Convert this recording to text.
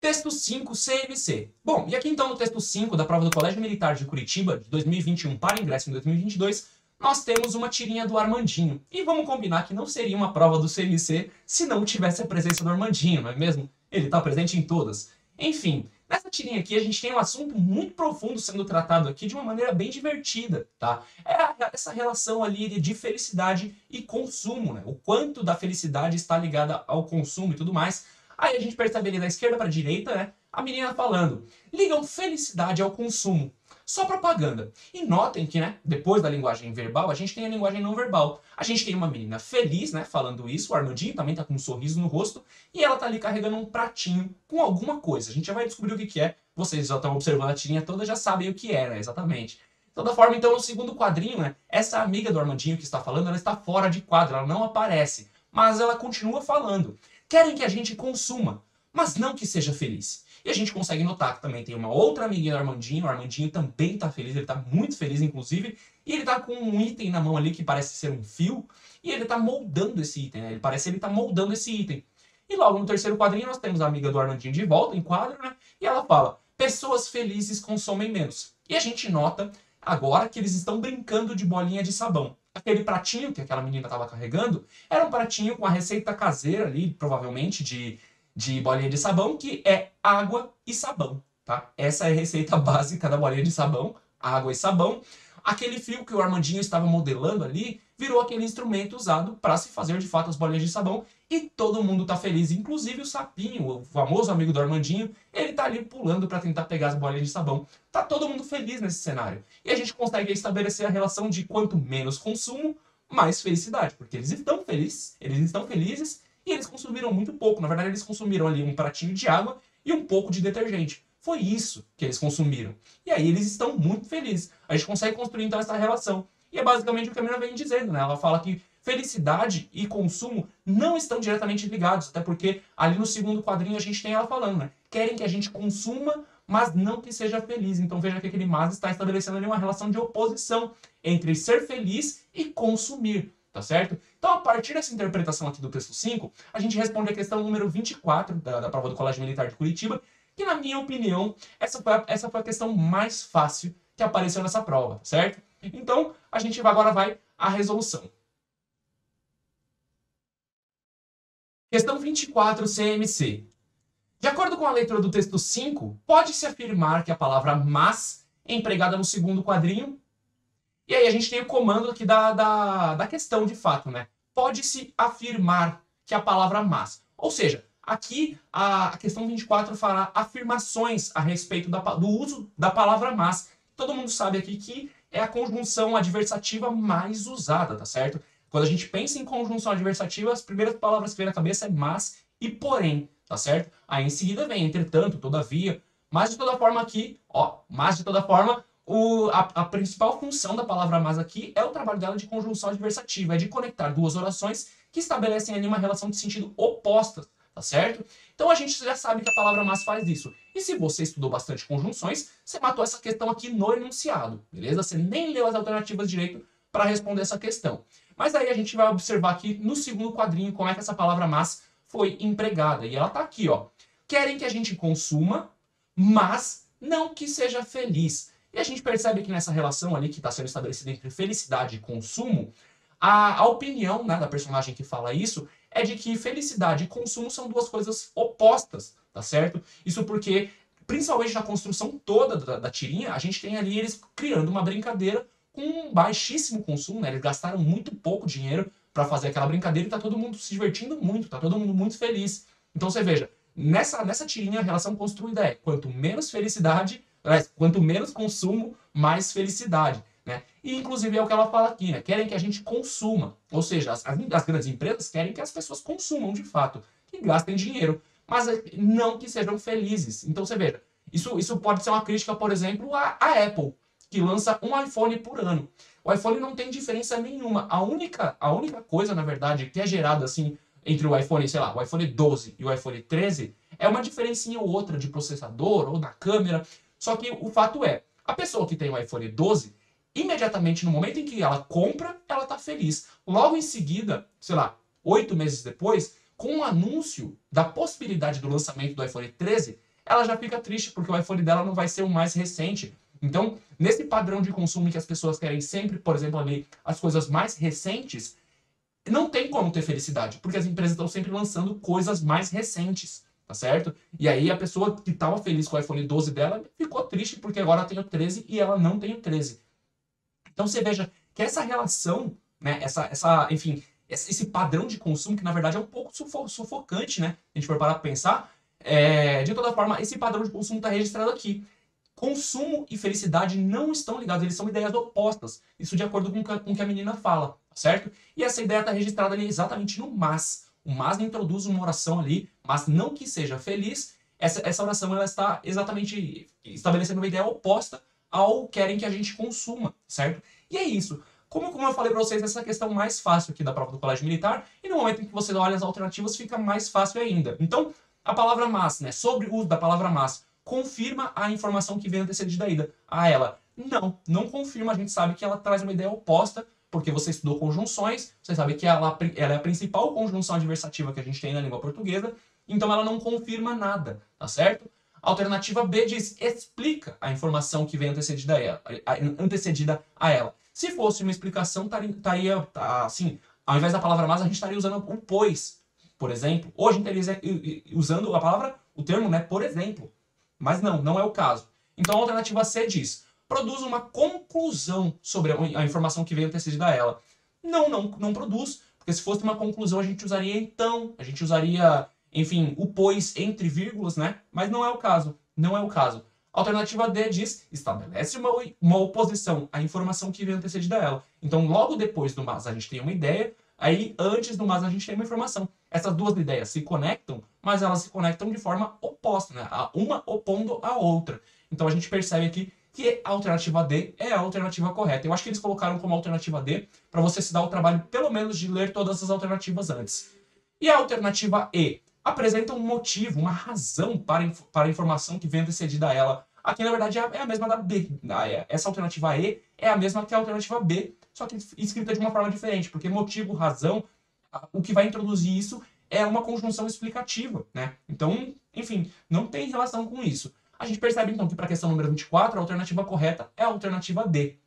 Texto 5, CMC. Bom, e aqui então no texto 5 da prova do Colégio Militar de Curitiba, de 2021 para ingresso em 2022, nós temos uma tirinha do Armandinho. E vamos combinar que não seria uma prova do CMC se não tivesse a presença do Armandinho, não é mesmo? Ele está presente em todas. Enfim, nessa tirinha aqui a gente tem um assunto muito profundo sendo tratado aqui de uma maneira bem divertida, tá? É essa relação ali de felicidade e consumo, né? O quanto da felicidade está ligada ao consumo e tudo mais. Aí a gente percebe ali da esquerda para a direita, né? A menina falando, ligam felicidade ao consumo. Só propaganda. E notem que, né, depois da linguagem verbal, a gente tem a linguagem não verbal. A gente tem uma menina feliz, né, falando isso, o Armandinho também tá com um sorriso no rosto, e ela tá ali carregando um pratinho com alguma coisa. A gente já vai descobrir o que que é. Vocês já estão observando a tirinha toda, já sabem o que é, né, exatamente. De toda forma, então, no segundo quadrinho, né, essa amiga do Armandinho que está falando, ela está fora de quadro, ela não aparece. Mas ela continua falando. Querem que a gente consuma, mas não que seja feliz. E a gente consegue notar que também tem uma outra amiguinha do Armandinho. O Armandinho também tá feliz, ele tá muito feliz, inclusive. E ele tá com um item na mão ali que parece ser um fio. E ele tá moldando esse item, né? Parece que ele tá moldando esse item. E logo no terceiro quadrinho nós temos a amiga do Armandinho de volta, em quadro, né? E ela fala, pessoas felizes consomem menos. E a gente nota agora que eles estão brincando de bolinha de sabão. Aquele pratinho que aquela menina estava carregando era um pratinho com a receita caseira ali, provavelmente, de bolinha de sabão, que é água e sabão, tá? Essa é a receita básica da bolinha de sabão, água e sabão. Aquele fio que o Armandinho estava modelando ali virou aquele instrumento usado para se fazer de fato as bolinhas de sabão e todo mundo tá feliz, inclusive o Sapinho, o famoso amigo do Armandinho, ele tá ali pulando para tentar pegar as bolinhas de sabão. Tá todo mundo feliz nesse cenário. E a gente consegue estabelecer a relação de quanto menos consumo, mais felicidade, porque eles estão felizes e eles consumiram muito pouco. Na verdade, eles consumiram ali um pratinho de água e um pouco de detergente. Foi isso que eles consumiram. E aí eles estão muito felizes. A gente consegue construir então essa relação. E é basicamente o que a menina vem dizendo, né? Ela fala que felicidade e consumo não estão diretamente ligados, até porque ali no segundo quadrinho a gente tem ela falando, né? Querem que a gente consuma, mas não que seja feliz. Então veja que aquele mas está estabelecendo ali uma relação de oposição entre ser feliz e consumir, tá certo? Então, a partir dessa interpretação aqui do texto 5, a gente responde a questão número 24 da prova do Colégio Militar de Curitiba, que, na minha opinião, essa foi a questão mais fácil que apareceu nessa prova, certo? Então, a gente agora vai à resolução. Questão 24, CMC. De acordo com a leitura do texto 5, pode-se afirmar que a palavra mas, empregada no segundo quadrinho, e aí a gente tem o comando aqui da questão de fato, né? Pode-se afirmar que a palavra mas. Ou seja, aqui a questão 24 fará afirmações a respeito do uso da palavra mas. Todo mundo sabe aqui que é a conjunção adversativa mais usada, tá certo? Quando a gente pensa em conjunção adversativa, as primeiras palavras que vem na cabeça é mas e porém, tá certo? Aí em seguida vem entretanto, todavia, mas de toda forma aqui, ó, mas de toda forma, a principal função da palavra mas aqui é o trabalho dela de conjunção adversativa, é de conectar duas orações que estabelecem ali uma relação de sentido oposta, tá certo? Então a gente já sabe que a palavra mas faz isso. E se você estudou bastante conjunções, você matou essa questão aqui no enunciado, beleza? Você nem leu as alternativas direito para responder essa questão. Mas aí a gente vai observar aqui no segundo quadrinho como é que essa palavra mas foi empregada. E ela tá aqui, ó. Querem que a gente consuma, mas não que seja feliz. E a gente percebe que nessa relação ali que está sendo estabelecida entre felicidade e consumo, a opinião, né, da personagem que fala isso é de que felicidade e consumo são duas coisas opostas, tá certo? Isso porque, principalmente na construção toda da tirinha, a gente tem ali eles criando uma brincadeira com um baixíssimo consumo, né? Eles gastaram muito pouco dinheiro para fazer aquela brincadeira e tá todo mundo se divertindo muito, tá todo mundo muito feliz. Então você veja, nessa tirinha a relação construída é quanto menos felicidade, quanto menos consumo, mais felicidade, né? E inclusive é o que ela fala aqui, né? Querem que a gente consuma, ou seja, as grandes empresas querem que as pessoas consumam de fato, que gastem dinheiro, mas não que sejam felizes. Então você veja, isso pode ser uma crítica, por exemplo, à Apple, que lança um iPhone por ano. O iPhone não tem diferença nenhuma. A única coisa, na verdade, que é gerada assim entre o iPhone, sei lá, o iPhone 12 e o iPhone 13 é uma diferencinha ou outra de processador ou na câmera. Só que o fato é, a pessoa que tem o iPhone 12, imediatamente no momento em que ela compra, ela tá feliz. Logo em seguida, sei lá, 8 meses depois, com o anúncio da possibilidade do lançamento do iPhone 13, ela já fica triste, porque o iPhone dela não vai ser o mais recente. Então, nesse padrão de consumo em que as pessoas querem sempre, por exemplo, ali, as coisas mais recentes, não tem como ter felicidade, porque as empresas estão sempre lançando coisas mais recentes, tá certo? E aí a pessoa que estava feliz com o iPhone 12 dela ficou triste porque agora tem o 13 e ela não tem o 13. Então você veja que essa relação, né, enfim, esse padrão de consumo, que na verdade é um pouco sufocante, né? Se a gente for parar para pensar, de toda forma, esse padrão de consumo está registrado aqui. Consumo e felicidade não estão ligados, eles são ideias opostas. Isso de acordo com o que a menina fala, certo? E essa ideia está registrada ali exatamente no mas. O mas introduz uma oração ali, mas não que seja feliz. Essa oração ela está exatamente estabelecendo uma ideia oposta ao querem que a gente consuma, certo? E é isso. Como eu falei para vocês, essa questão mais fácil aqui da prova do Colégio Militar, e no momento em que você olha as alternativas, fica mais fácil ainda. Então, a palavra mas, né? Sobre o uso da palavra mas, confirma a informação que vem antecedida a ela. Não confirma. A gente sabe que ela traz uma ideia oposta, porque você estudou conjunções, você sabe que ela é a principal conjunção adversativa que a gente tem na língua portuguesa, então ela não confirma nada, tá certo? A alternativa B diz, explica a informação que vem antecedida a ela. Se fosse uma explicação, estaria assim, ao invés da palavra mas, a gente estaria usando o pois, por exemplo. Hoje a gente estaria usando o termo, né, por exemplo. Mas não é o caso. Então a alternativa C diz, produz uma conclusão sobre a informação que veio antecedida a ela. Não produz, porque se fosse uma conclusão a gente usaria então, a gente usaria, enfim, o pois entre vírgulas, né? Mas não é o caso, não é o caso. A alternativa D diz, estabelece uma oposição à informação que veio antecedida a ela. Então logo depois do mas a gente tem uma ideia, aí antes do mas a gente tem uma informação. Essas duas ideias se conectam, mas elas se conectam de forma oposta, né? Uma opondo a outra. Então a gente percebe aqui que a alternativa D é a alternativa correta. Eu acho que eles colocaram como alternativa D para você se dar o trabalho, pelo menos, de ler todas as alternativas antes. E a alternativa E apresenta um motivo, uma razão para a informação que vem antecedida a ela. Aqui, na verdade, é a mesma da B. Essa alternativa E é a mesma que a alternativa B, só que escrita de uma forma diferente, porque motivo, razão, o que vai introduzir isso é uma conjunção explicativa, né? Então, enfim, não tem relação com isso. A gente percebe, então, que para a questão número 24, a alternativa correta é a alternativa D.